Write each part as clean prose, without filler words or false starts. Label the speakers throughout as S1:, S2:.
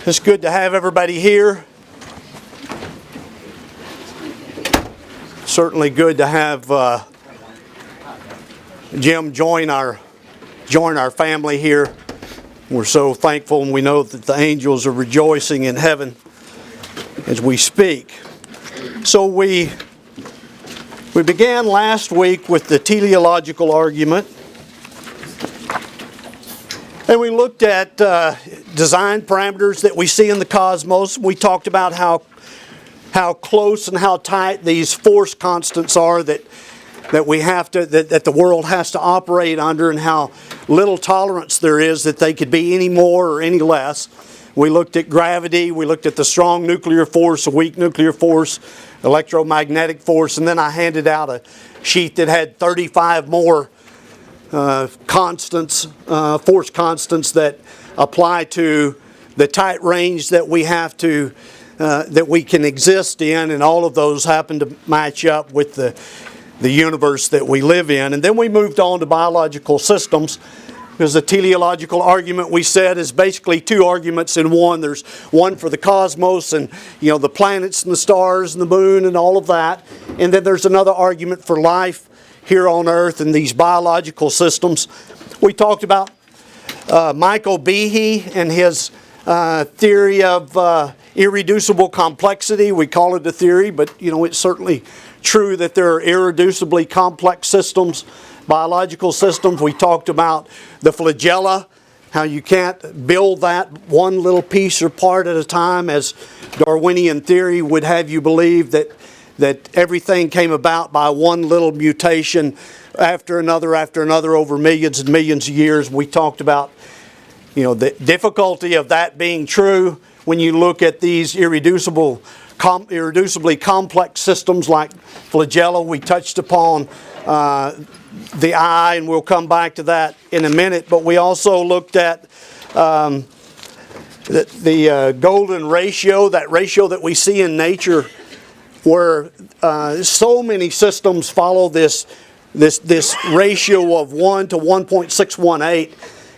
S1: It's good to have everybody here. Certainly good to have Jim join our family here. We're so thankful, and we know that the angels are rejoicing in heaven as we speak. So we began last week with the teleological argument. And we looked at design parameters that we see in the cosmos. We talked about how close and how tight these force constants are that we have to that the world has to operate under, and how little tolerance there is that they could be any more or any less. We looked at gravity. We looked at the strong nuclear force, the weak nuclear force, electromagnetic force, and then I handed out a sheet that had 35 more constants, force constants that apply to the tight range that we have to, that we can exist in, and all of those happen to match up with the universe that we live in. And then we moved on to biological systems, because the teleological argument, we said, is basically two arguments in one. There's one for the cosmos and the planets and the stars and the moon and all of that, and then there's another argument for life here on earth and these biological systems. We talked about Michael Behe and his theory of irreducible complexity. We call it a theory, but it's certainly true that there are irreducibly complex systems, biological systems. We talked about the flagella, how you can't build that one little piece or part at a time, as Darwinian theory would have you believe that everything came about by one little mutation after another over millions and millions of years. We talked about the difficulty of that being true when you look at these irreducibly complex systems like flagella. We touched upon the eye, and we'll come back to that in a minute. But we also looked at the golden ratio, that ratio that we see in nature, where so many systems follow this ratio of 1 to 1.618,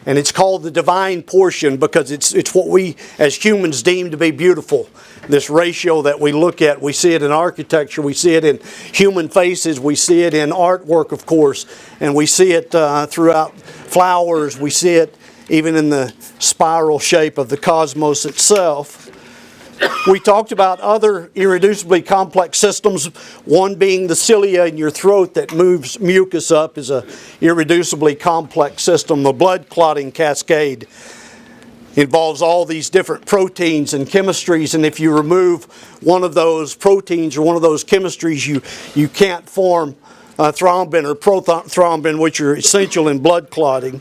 S1: and it's called the divine portion because it's what we as humans deem to be beautiful. This ratio that we look at, we see it in architecture, we see it in human faces, we see it in artwork, of course, and we see it throughout flowers, we see it even in the spiral shape of the cosmos itself. We talked about other irreducibly complex systems, one being the cilia in your throat that moves mucus up is an irreducibly complex system. The blood clotting cascade involves all these different proteins and chemistries, and if you remove one of those proteins or one of those chemistries, you can't form thrombin or prothrombin, which are essential in blood clotting.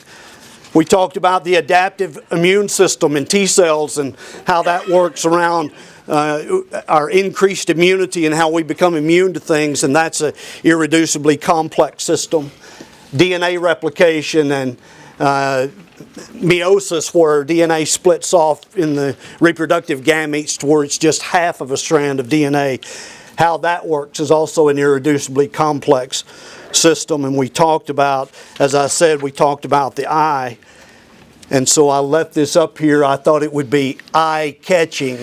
S1: We talked about the adaptive immune system and T cells and how that works around our increased immunity and how we become immune to things, and that's an irreducibly complex system. DNA replication and meiosis, where DNA splits off in the reproductive gametes to where it's just half of a strand of DNA. How that works is also an irreducibly complex system. And we talked about, as I said, we talked about the eye. And so I left this up here. I thought it would be eye-catching.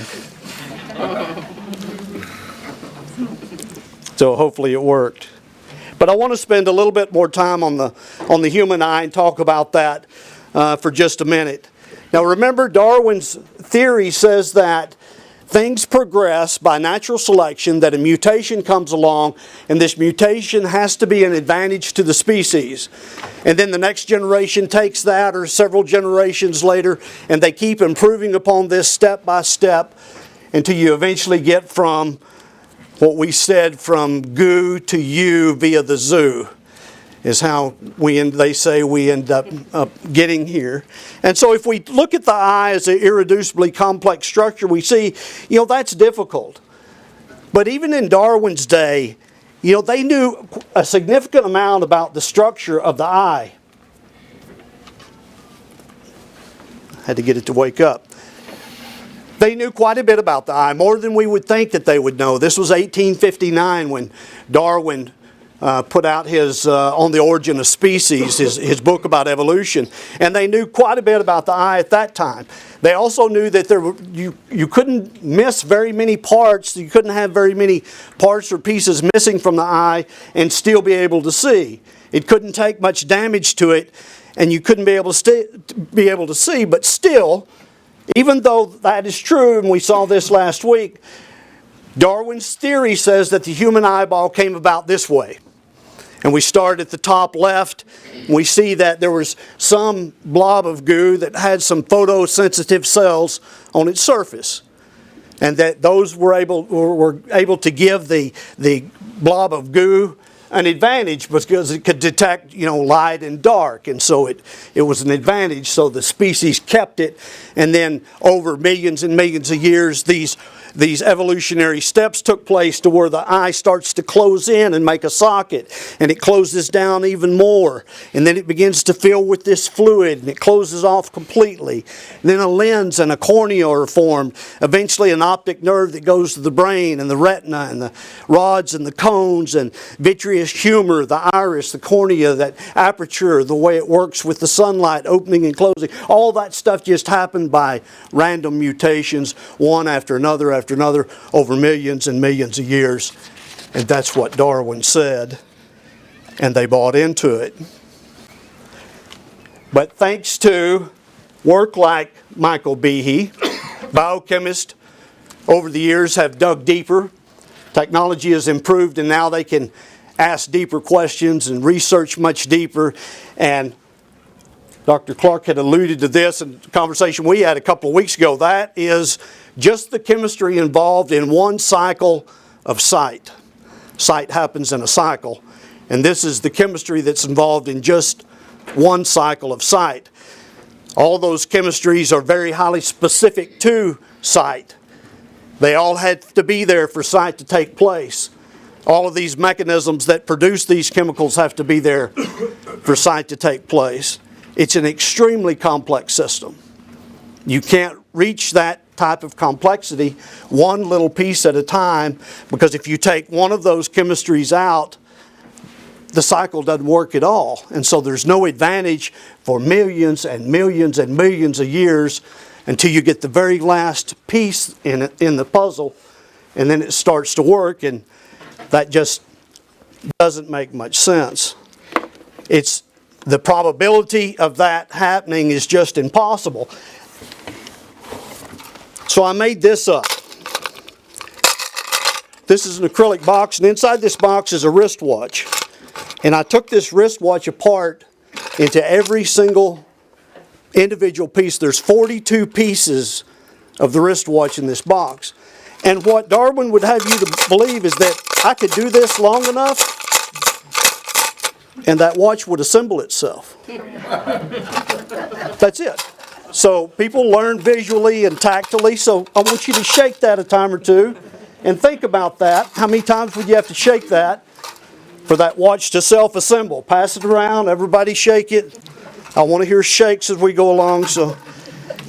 S1: So hopefully it worked. But I want to spend a little bit more time on the human eye and talk about that for just a minute. Now remember, Darwin's theory says that things progress by natural selection, that a mutation comes along, and this mutation has to be an advantage to the species. And then the next generation takes that, or several generations later, and they keep improving upon this step by step until you eventually get from what we said, from goo to you via the zoo, is how they say we end up getting here. And so if we look at the eye as an irreducibly complex structure, we see, that's difficult. But even in Darwin's day, they knew a significant amount about the structure of the eye. Had to get it to wake up. They knew quite a bit about the eye, more than we would think that they would know. This was 1859 when Darwin put out his On the Origin of Species, his book about evolution, and they knew quite a bit about the eye at that time. They also knew that you couldn't miss very many parts, you couldn't have very many parts or pieces missing from the eye and still be able to see. It couldn't take much damage to it, and you couldn't be able to see, but still, even though that is true, and we saw this last week, Darwin's theory says that the human eyeball came about this way. And we start at the top left. We see that there was some blob of goo that had some photosensitive cells on its surface. And that those were able to give the blob of goo an advantage because it could detect, light and dark. And so it was an advantage. So the species kept it. And then over millions and millions of years, these evolutionary steps took place to where the eye starts to close in and make a socket, and it closes down even more, and then it begins to fill with this fluid, and it closes off completely. And then a lens and a cornea are formed, eventually an optic nerve that goes to the brain and the retina and the rods and the cones and vitreous humor, the iris, the cornea, that aperture, the way it works with the sunlight opening and closing. All that stuff just happened by random mutations, one after another over millions and millions of years. And that's what Darwin said. And they bought into it. But thanks to work like Michael Behe, biochemists over the years have dug deeper. Technology has improved, and now they can ask deeper questions and research much deeper. And Dr. Clark had alluded to this in the conversation we had a couple of weeks ago. That is just the chemistry involved in one cycle of sight. Sight happens in a cycle. And this is the chemistry that's involved in just one cycle of sight. All those chemistries are very highly specific to sight. They all had to be there for sight to take place. All of these mechanisms that produce these chemicals have to be there for sight to take place. It's an extremely complex system. You can't reach that type of complexity one little piece at a time, because if you take one of those chemistries out, the cycle doesn't work at all. And so there's no advantage for millions and millions and millions of years until you get the very last piece in the puzzle, and then it starts to work, and that just doesn't make much sense. The probability of that happening is just impossible. So I made this up. This is an acrylic box, and inside this box is a wristwatch. And I took this wristwatch apart into every single individual piece. There's 42 pieces of the wristwatch in this box. And what Darwin would have you to believe is that I could do this long enough and that watch would assemble itself. That's it. So people learn visually and tactily, so I want you to shake that a time or two and think about that. How many times would you have to shake that for that watch to self-assemble? Pass it around, everybody shake it. I want to hear shakes as we go along, so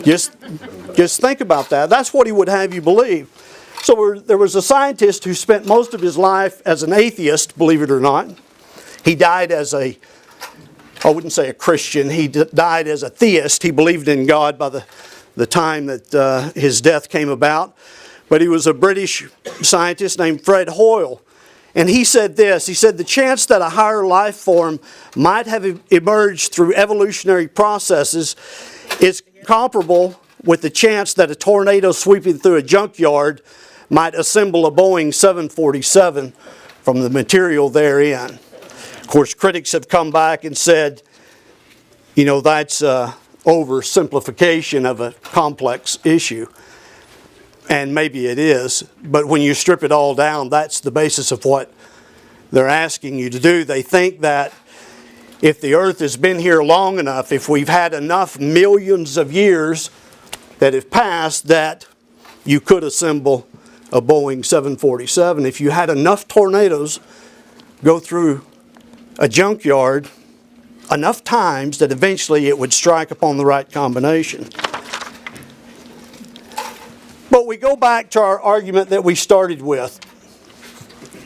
S1: just think about that. That's what he would have you believe. So there was a scientist who spent most of his life as an atheist, believe it or not. He died as I wouldn't say a Christian, he died as a theist. He believed in God by the time that his death came about. But he was a British scientist named Fred Hoyle. And he said this, he said, the chance that a higher life form might have emerged through evolutionary processes is comparable with the chance that a tornado sweeping through a junkyard might assemble a Boeing 747 from the material therein. Of course, critics have come back and said, that's oversimplification of a complex issue. And maybe it is, but when you strip it all down, that's the basis of what they're asking you to do. They think that if the earth has been here long enough, if we've had enough millions of years that have passed, that you could assemble a Boeing 747. If you had enough tornadoes go through a junkyard enough times that eventually it would strike upon the right combination. But we go back to our argument that we started with.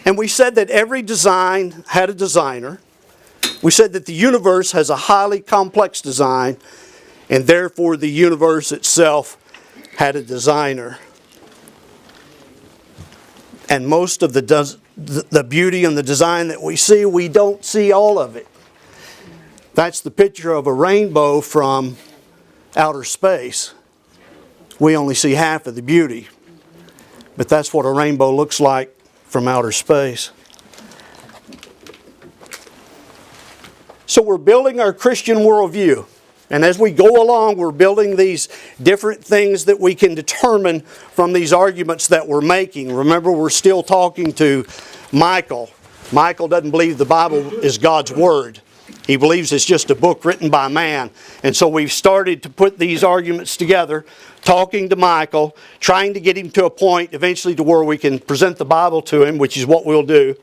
S1: And we said that every design had a designer. We said that the universe has a highly complex design, and therefore the universe itself had a designer. And most of the beauty and the design that we see, we don't see all of it. That's the picture of a rainbow from outer space. We only see half of the beauty. But that's what a rainbow looks like from outer space. So we're building our Christian worldview. And as we go along, we're building these different things that we can determine from these arguments that we're making. Remember, we're still talking to Michael. Michael doesn't believe the Bible is God's Word. He believes it's just a book written by man. And so we've started to put these arguments together, talking to Michael, trying to get him to a point eventually to where we can present the Bible to him, which is what we'll do.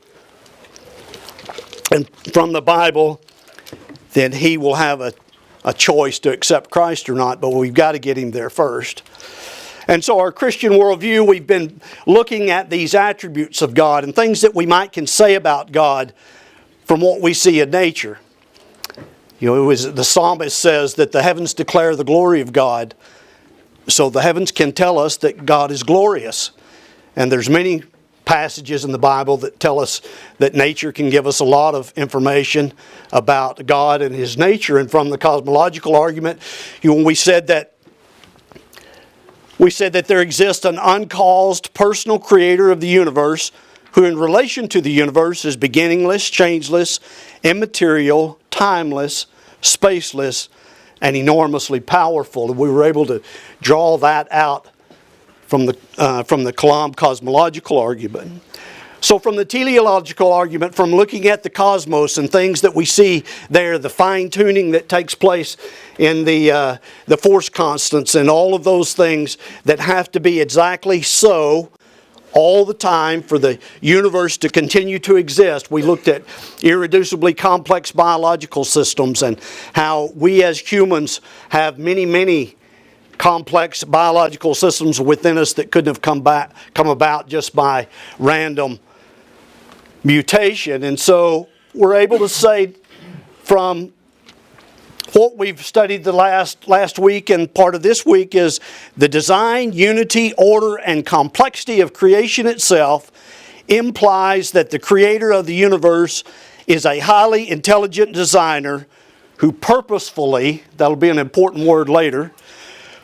S1: And from the Bible, then he will have a choice to accept Christ or not, but we've got to get him there first. And so our Christian worldview, we've been looking at these attributes of God and things that we can say about God from what we see in nature. The psalmist says that the heavens declare the glory of God. So the heavens can tell us that God is glorious. And there's many passages in the Bible that tell us that nature can give us a lot of information about God and His nature. And from the cosmological argument, we said that there exists an uncaused personal creator of the universe who in relation to the universe is beginningless, changeless, immaterial, timeless, spaceless, and enormously powerful. And we were able to draw that out from the cosmological argument. So from the teleological argument, from looking at the cosmos and things that we see there, the fine-tuning that takes place in the force constants and all of those things that have to be exactly so all the time for the universe to continue to exist. We looked at irreducibly complex biological systems and how we as humans have many, many complex biological systems within us that couldn't have come about just by random mutation. And so we're able to say from what we've studied the last week and part of this week is the design, unity, order, and complexity of creation itself implies that the creator of the universe is a highly intelligent designer who purposefully, that'll be an important word later,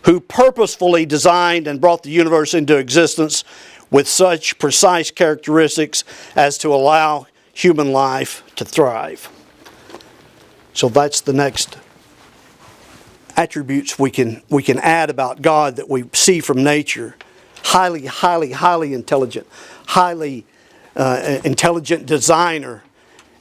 S1: who purposefully designed and brought the universe into existence with such precise characteristics as to allow human life to thrive. So that's the next attributes we can add about God that we see from nature. Highly intelligent. Highly intelligent designer.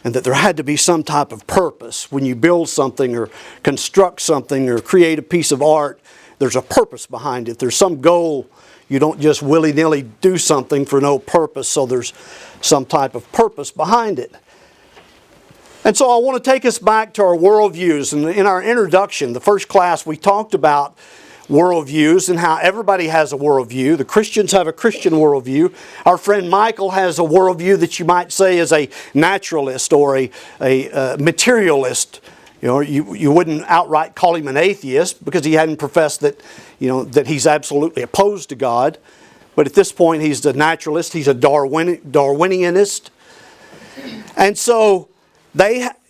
S1: And that there had to be some type of purpose. When you build something or construct something or create a piece of art, there's a purpose behind it. There's some goal. You don't just willy-nilly do something for no purpose. So there's some type of purpose behind it. And so I want to take us back to our worldviews. And in our introduction, the first class, we talked about worldviews and how everybody has a worldview. The Christians have a Christian worldview. Our friend Michael has a worldview that you might say is a naturalist or a materialist. You wouldn't outright call him an atheist because he hadn't professed that, that he's absolutely opposed to God. But at this point, he's a naturalist. He's a Darwinianist. And so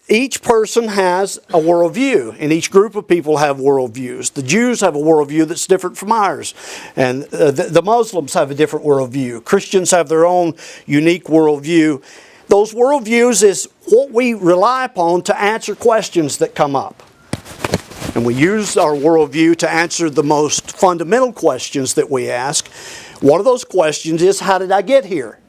S1: each person has a worldview, and each group of people have worldviews. The Jews have a worldview that's different from ours, and the Muslims have a different worldview. Christians have their own unique worldview. Those worldviews is what we rely upon to answer questions that come up. And we use our worldview to answer the most fundamental questions that we ask. One of those questions is, how did I get here?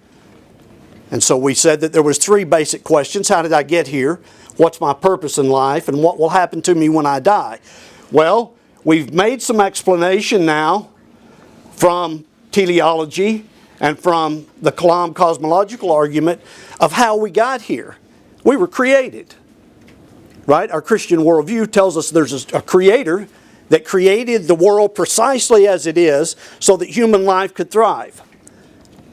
S1: And so we said that there was three basic questions. How did I get here? What's my purpose in life? And what will happen to me when I die? Well, we've made some explanation now from teleology and from the Kalam cosmological argument of how we got here. We were created. Right? Our Christian worldview tells us there's a creator that created the world precisely as it is so that human life could thrive.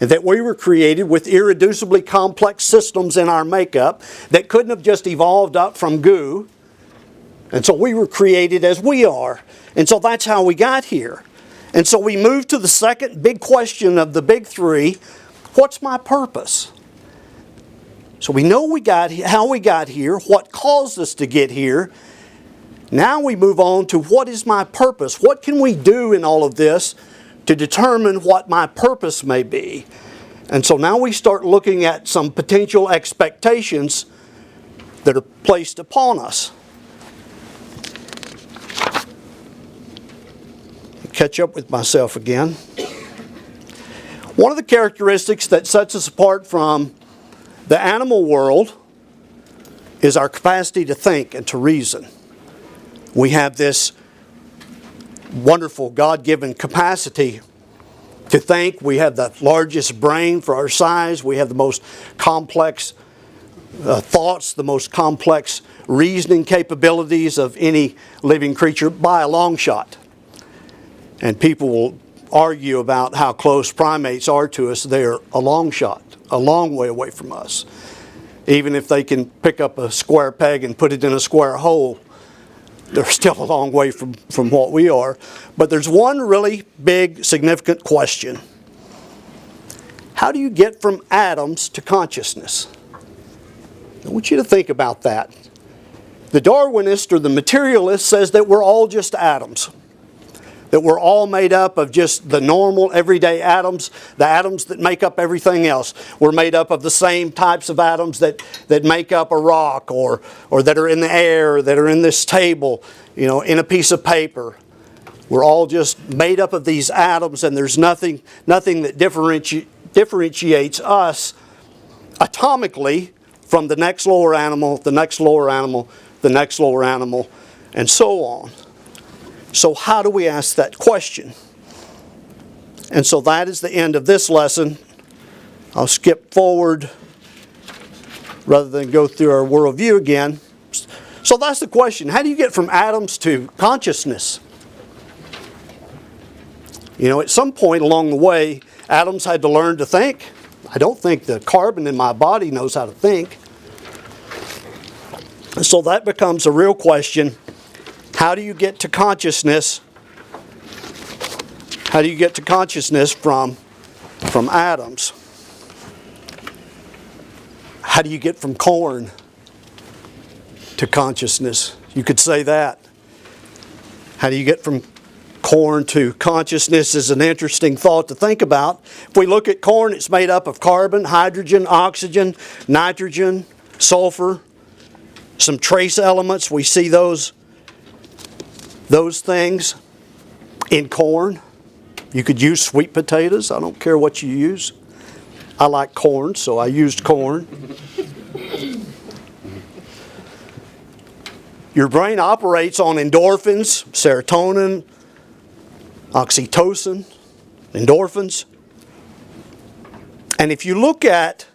S1: and that we were created with irreducibly complex systems in our makeup that couldn't have just evolved up from goo. And so we were created as we are. And so that's how we got here. And so we move to the second big question of the big three. What's my purpose? So we know how we got here, what caused us to get here. Now we move on to what is my purpose? What can we do in all of this to determine what my purpose may be? And so now we start looking at some potential expectations that are placed upon us. Catch up with myself again. One of the characteristics that sets us apart from the animal world is our capacity to think and to reason. We have this wonderful God-given capacity to think. We have the largest brain for our size. We have the most complex thoughts, the most complex reasoning capabilities of any living creature by a long shot. And people will argue about how close primates are to us. They're a long shot, a long way away from us. Even if they can pick up a square peg and put it in a square hole, they're still a long way from what we are. But there's one really big, significant question. How do you get from atoms to consciousness? I want you to think about that. The Darwinist or the materialist says that we're all just atoms. That we're all made up of just the normal, everyday atoms, the atoms that make up everything else. We're made up of the same types of atoms that make up a rock or that are in the air, that are in this table, in a piece of paper. We're all just made up of these atoms, and there's nothing that differentiates us atomically from the next lower animal, the next lower animal, the next lower animal, and so on. So how do we ask that question? And so that is the end of this lesson. I'll skip forward rather than go through our worldview again. So that's the question. How do you get from atoms to consciousness? At some point along the way, atoms had to learn to think. I don't think the carbon in my body knows how to think. So that becomes a real question. How do you get to consciousness? How do you get to consciousness from atoms? How do you get from corn to consciousness? You could say that. How do you get from corn to consciousness is an interesting thought to think about. If we look at corn, it's made up of carbon, hydrogen, oxygen, nitrogen, sulfur, some trace elements. We see those things in corn. You could use sweet potatoes. I don't care what you use. I like corn, so I used corn. Your brain operates on endorphins, serotonin, oxytocin, endorphins. And if you look at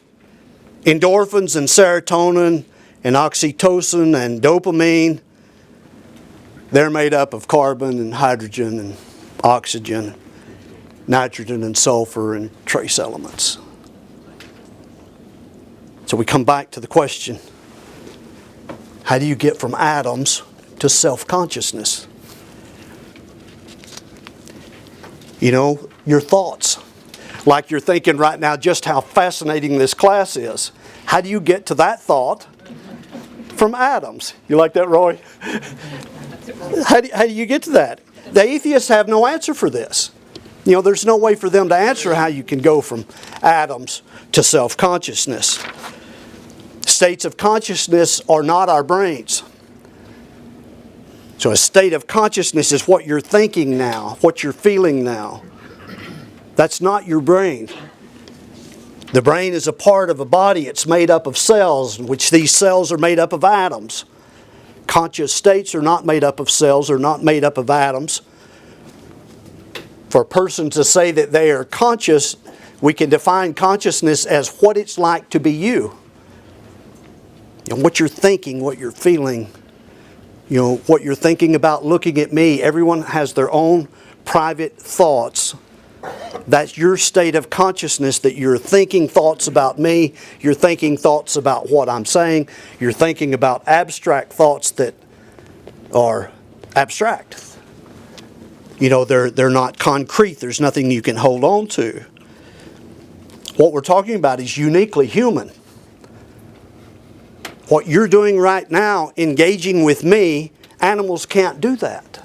S1: endorphins and serotonin and oxytocin and dopamine, they're made up of carbon and hydrogen and oxygen, nitrogen and sulfur and trace elements. So we come back to the question, how do you get from atoms to self-consciousness? Your thoughts. Like you're thinking right now just how fascinating this class is. How do you get to that thought from atoms? You like that, Roy? How do you get to that? The atheists have no answer for this. There's no way for them to answer how you can go from atoms to self-consciousness. States of consciousness are not our brains. So a state of consciousness is what you're thinking now, what you're feeling now. That's not your brain. The brain is a part of a body. It's made up of cells, which these cells are made up of atoms. Conscious states are not made up of cells, are not made up of atoms. For a person to say that they are conscious, we can define consciousness as what it's like to be you. What you're thinking, what you're feeling, what you're thinking about looking at me. Everyone has their own private thoughts That's your state of consciousness, that you're thinking thoughts about me, you're thinking thoughts about what I'm saying, you're thinking about abstract thoughts that are abstract. You know, they're not concrete. There's nothing you can hold on to. What we're talking about is uniquely human. What you're doing right now, engaging with me, animals can't do that.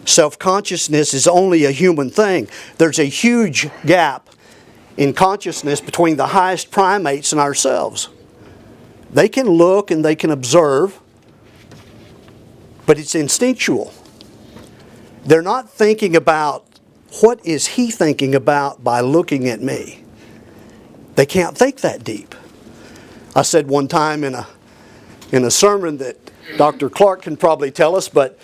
S1: Self-consciousness is only a human thing. There's a huge gap in consciousness between the highest primates and ourselves. They can look and they can observe, but it's instinctual. They're not thinking about what is he thinking about by looking at me. They can't think that deep. I said one time in a sermon that Dr. Clark can probably tell us, but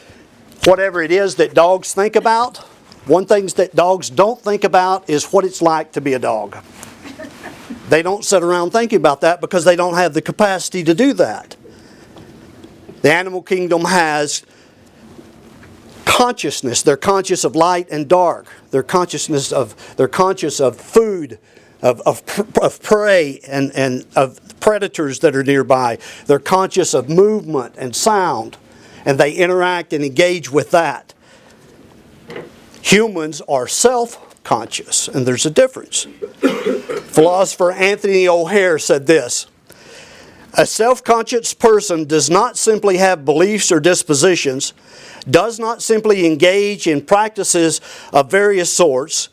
S1: whatever it is that dogs think about, one thing that dogs don't think about is what it's like to be a dog. They don't sit around thinking about that because they don't have the capacity to do that. The animal kingdom has consciousness. They're conscious of light and dark. They're conscious of food, of prey and of predators that are nearby. They're conscious of movement and sound, and they interact and engage with that. Humans are self-conscious, and there's a difference. Philosopher Anthony O'Hare said this: a self-conscious person does not simply have beliefs or dispositions, does not simply engage in practices of various sorts.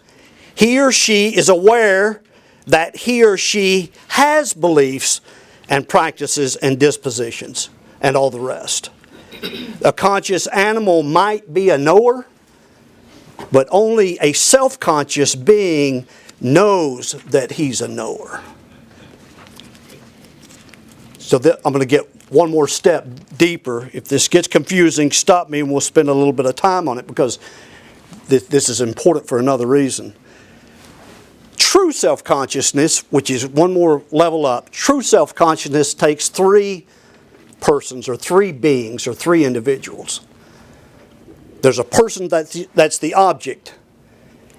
S1: He or she is aware that he or she has beliefs and practices and dispositions and all the rest. A conscious animal might be a knower, but only a self-conscious being knows that he's a knower. So I'm going to get one more step deeper. If this gets confusing, stop me and we'll spend a little bit of time on it, because this is important for another reason. True self-consciousness, which is one more level up, true self-consciousness takes three persons or three beings or three individuals. There's a person that's the object,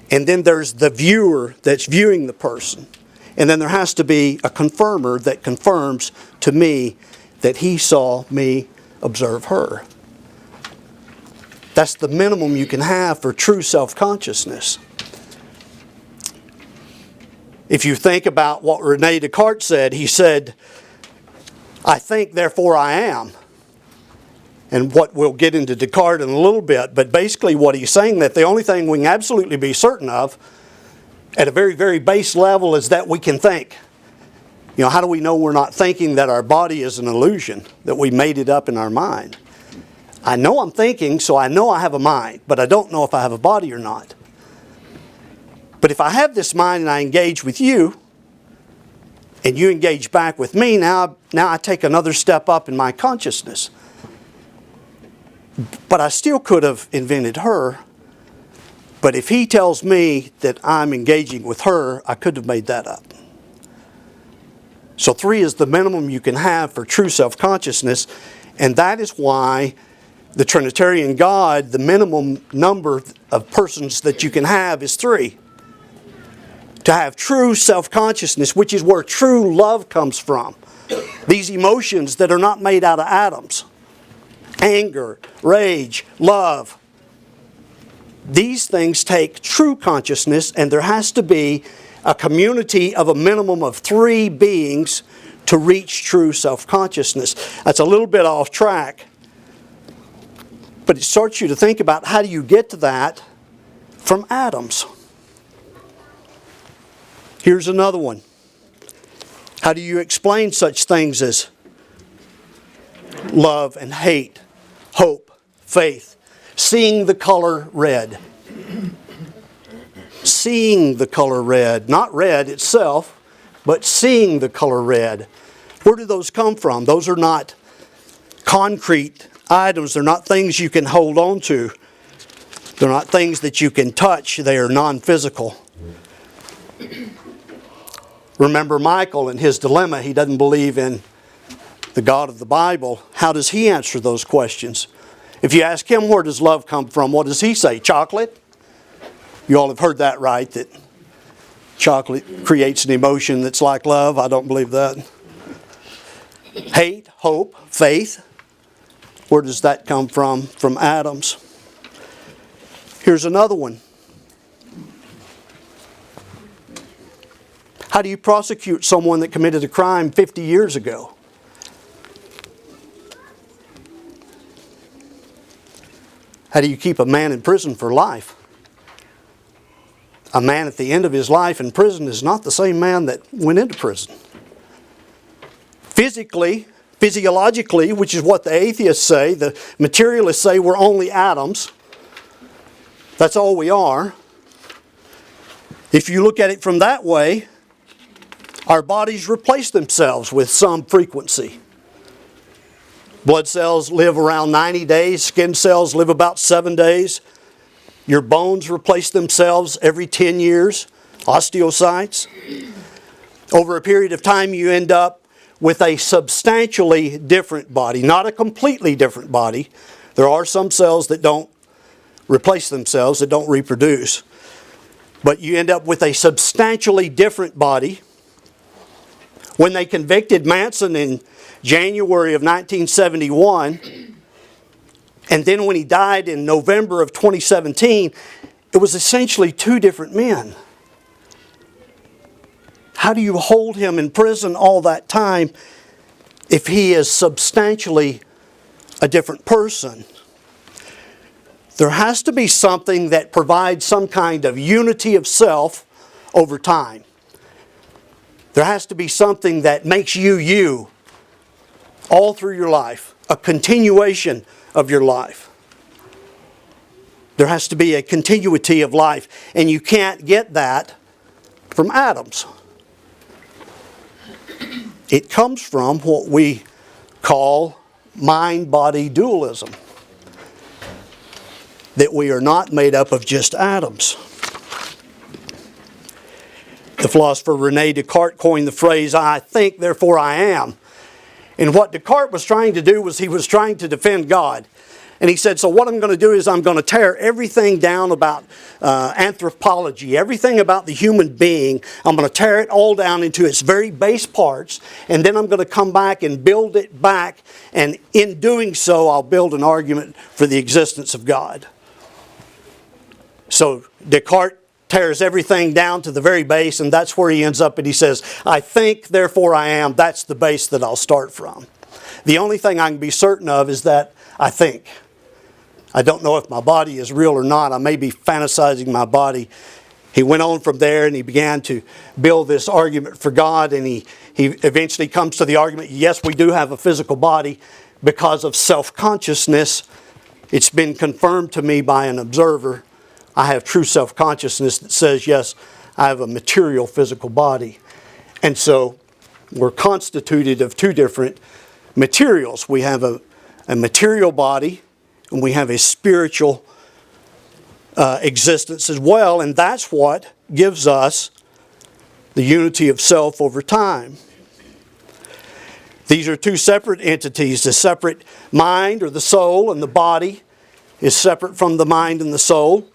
S1: and then there's the viewer that's viewing the person, and then there has to be a confirmer that confirms to me that he saw me observe her. That's the minimum you can have for true self-consciousness. If you think about what Rene Descartes said, he said, I think, therefore I am. And what we'll get into Descartes in a little bit, but basically what he's saying, that the only thing we can absolutely be certain of at a very, very base level is that we can think. You know, how do we know we're not thinking that our body is an illusion, that we made it up in our mind? I know I'm thinking, so I know I have a mind, but I don't know if I have a body or not. But if I have this mind and I engage with you, and you engage back with me, now I take another step up in my consciousness. But I still could have invented her. But if he tells me that I'm engaging with her, I could have made that up. So 3 is the minimum you can have for true self-consciousness. And that is why the Trinitarian God, the minimum number of persons that you can have is 3. To have true self-consciousness, which is where true love comes from. These emotions that are not made out of atoms. Anger, rage, love. These things take true consciousness, and there has to be a community of a minimum of 3 beings to reach true self-consciousness. That's a little bit off track, but it starts you to think about, how do you get to that from atoms? Here's another one. How do you explain such things as love and hate, hope, faith, seeing the color red? Seeing the color red, not red itself, but seeing the color red. Where do those come from? Those are not concrete items. They're not things you can hold on to. They're not things that you can touch. They are non-physical. Remember Michael and his dilemma. He doesn't believe in the God of the Bible. How does he answer those questions? If you ask him, where does love come from? What does he say? Chocolate? You all have heard that, right? That chocolate creates an emotion that's like love. I don't believe that. Hate, hope, faith. Where does that come from? From Adam's. Here's another one. How do you prosecute someone that committed a crime 50 years ago? How do you keep a man in prison for life? A man at the end of his life in prison is not the same man that went into prison. Physiologically, which is what the atheists say, the materialists say we're only atoms. That's all we are. If you look at it from that way, our bodies replace themselves with some frequency. Blood cells live around 90 days. Skin cells live about 7 days. Your bones replace themselves every 10 years. Osteocytes. Over a period of time, you end up with a substantially different body. Not a completely different body. There are some cells that don't replace themselves, that don't reproduce. But you end up with a substantially different body. When they convicted Manson in January of 1971, and then when he died in November of 2017, it was essentially two different men. How do you hold him in prison all that time if he is substantially a different person? There has to be something that provides some kind of unity of self over time. There has to be something that makes you you all through your life, a continuation of your life. There has to be a continuity of life, and you can't get that from atoms. It comes from what we call mind-body dualism. That we are not made up of just atoms. The philosopher René Descartes coined the phrase, "I think, therefore I am." And what Descartes was trying to do was he was trying to defend God. And he said, so what I'm going to do is I'm going to tear everything down about anthropology, everything about the human being. I'm going to tear it all down into its very base parts. And then I'm going to come back and build it back. And in doing so, I'll build an argument for the existence of God. So Descartes tears everything down to the very base, and that's where he ends up, and he says, I think, therefore I am. That's the base that I'll start from. The only thing I can be certain of is that I think. I don't know if my body is real or not. I may be fantasizing my body. He went on from there, and he began to build this argument for God, and he eventually comes to the argument, yes, we do have a physical body because of self-consciousness. It's been confirmed to me by an observer. I have true self-consciousness that says, yes, I have a material physical body. And so we're constituted of two different materials. We have a material body, and we have a spiritual existence as well. And that's what gives us the unity of self over time. These are two separate entities. The separate mind, or the soul, and the body is separate from the mind and the soul.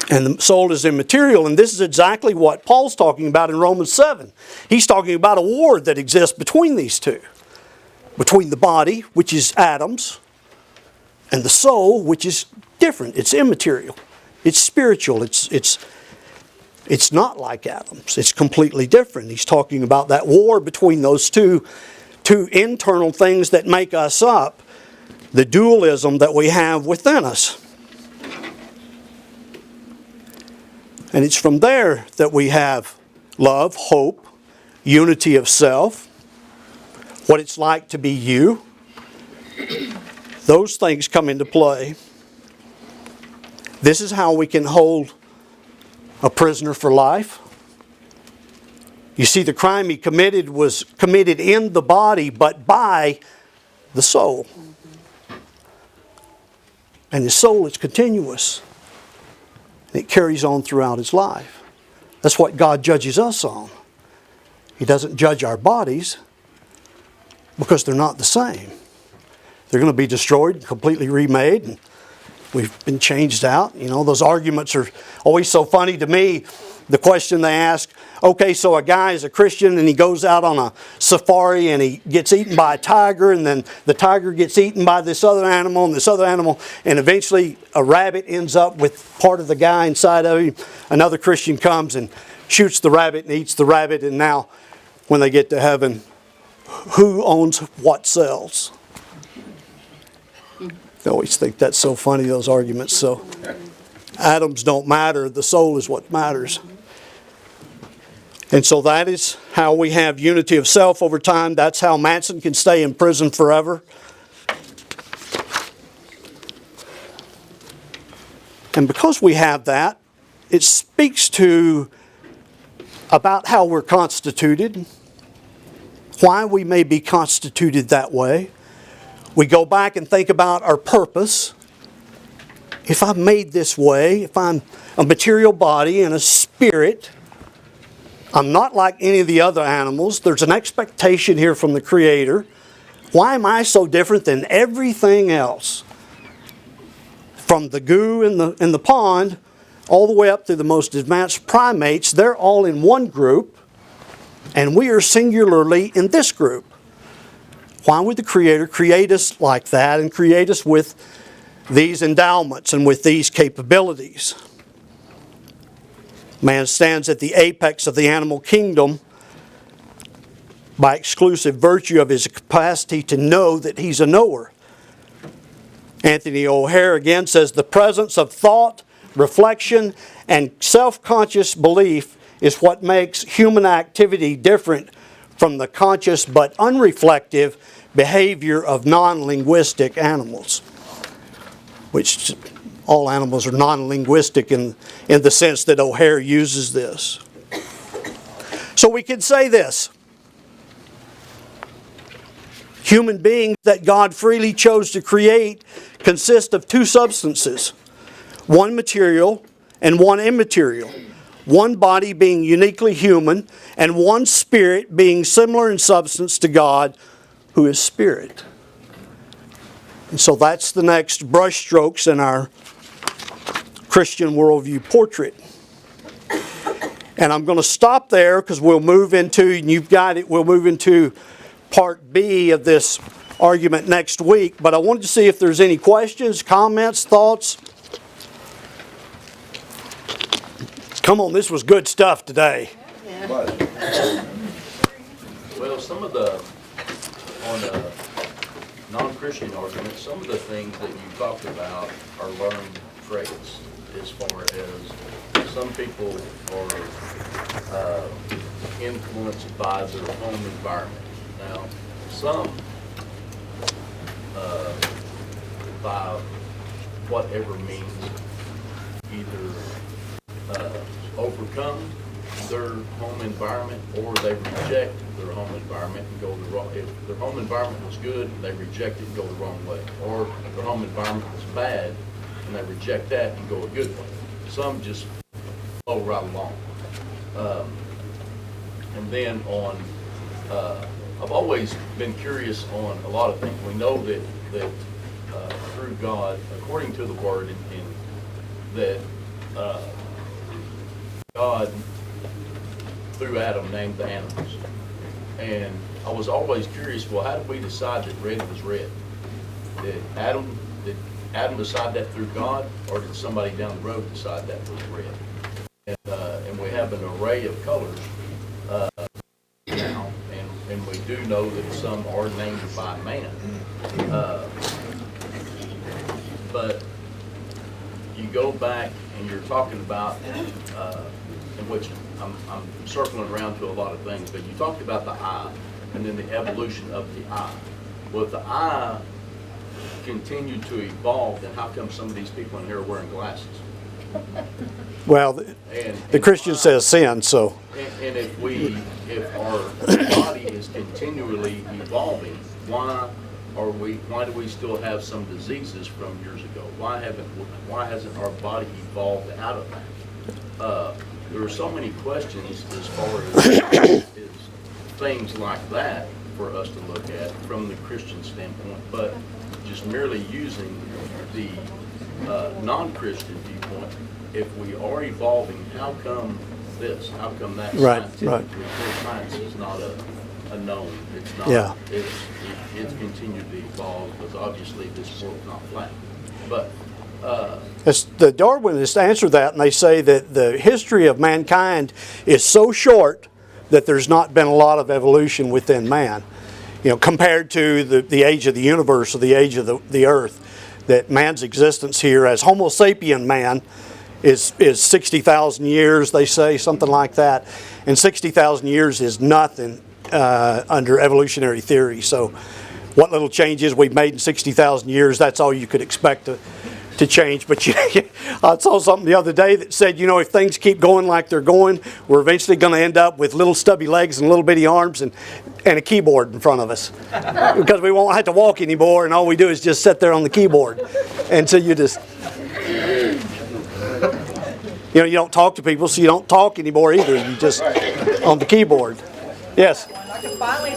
S1: And the soul is immaterial, and this is exactly what Paul's talking about in Romans 7. He's talking about a war that exists between these two. Between the body, which is atoms, and the soul, which is different. It's immaterial. It's spiritual. It's not like atoms. It's completely different. He's talking about that war between those two internal things that make us up, the dualism that we have within us. And it's from there that we have love, hope, unity of self, what it's like to be you. Those things come into play. This is how we can hold a prisoner for life. You see, the crime he committed was committed in the body, but by the soul. And the soul is continuous. And it carries on throughout his life. That's what God judges us on. He doesn't judge our bodies because they're not the same. They're going to be destroyed, completely remade, and We've been changed out. You know, those arguments are always so funny to me. The question they ask, okay, so a guy is a Christian and he goes out on a safari and he gets eaten by a tiger, and then the tiger gets eaten by this other animal and this other animal, and eventually a rabbit ends up with part of the guy inside of him. Another Christian comes and shoots the rabbit and eats the rabbit, and now when they get to heaven, who owns what cells? I always think that's so funny, those arguments. So atoms don't matter, the soul is what matters. And so that is how we have unity of self over time. That's how Manson can stay in prison forever. And because we have that, it speaks to about how we're constituted, why we may be constituted that way. We go back and think about our purpose. If I'm made this way, if I'm a material body and a spirit, I'm not like any of the other animals. There's an expectation here from the Creator. Why am I so different than everything else? From the goo in the pond all the way up to the most advanced primates, they're all in one group, and we are singularly in this group. Why would the Creator create us like that and create us with these endowments and with these capabilities? Man stands at the apex of the animal kingdom by exclusive virtue of his capacity to know that he's a knower. Anthony O'Hare again says, the presence of thought, reflection, and self-conscious belief is what makes human activity different from the conscious but unreflective behavior of non-linguistic animals. Which all animals are non-linguistic in the sense that O'Hare uses this. So we can say this. Human beings that God freely chose to create consist of two substances. One material and one immaterial. One body being uniquely human, and one spirit being similar in substance to God, who is spirit. And so that's the next brushstrokes in our Christian worldview portrait. And I'm going to stop there because we'll move into, and you've got it, we'll move into part B of this argument next week. But I wanted to see if there's any questions, comments, thoughts. Come on, this was good stuff today.
S2: Well, some of the, on non-Christian arguments, some of the things that you talked about are learned traits, as far as some people are influenced by their home environment. Now, some by whatever means, either overcome their home environment, or they reject their home environment and go the wrong. If their home environment was good, they reject it and go the wrong way, or their home environment was bad and they reject that and go a good way. Some just flow right along. And then on, I've always been curious on a lot of things. We know that through God, according to the Word, that God, through Adam, named the animals. And I was always curious, well, how did we decide that red was red? Did Adam decide that through God, or did somebody down the road decide that was red? And we have an array of colors now, and we do know that some are named by man. But you go back and you're talking about, in which I'm circling around to a lot of things, but you talked about the eye and then the evolution of the eye. Well, if the eye continued to evolve, then how come some of these people in here are wearing glasses?
S1: Well, the Christian says sin, so.
S2: And if our body is continually evolving, why do we still have some diseases from years ago? Why hasn't our body evolved out of that? There are so many questions as far as things like that for us to look at from the Christian standpoint, but just merely using the non-Christian viewpoint, if we are evolving, how come this? How come that?
S1: Right,
S2: Scientifically,
S1: right.
S2: science is not a known. It's not.
S1: Yeah.
S2: It's continued to evolve because obviously this world's not flat. But
S1: The Darwinists answer that, and they say that the history of mankind is so short that there's not been a lot of evolution within man. Compared to the age of the universe or the age of the earth, that man's existence here as Homo sapien man is 60,000 years, they say, something like that. And 60,000 years is nothing under evolutionary theory. So what little changes we've made in 60,000 years, that's all you could expect to change. But I saw something the other day that said, if things keep going like they're going, we're eventually going to end up with little stubby legs and little bitty arms and a keyboard in front of us. Because we won't have to walk anymore, and all we do is just sit there on the keyboard. And so you just... you don't talk to people, so you don't talk anymore either. You just on the keyboard. Yes?
S3: Finally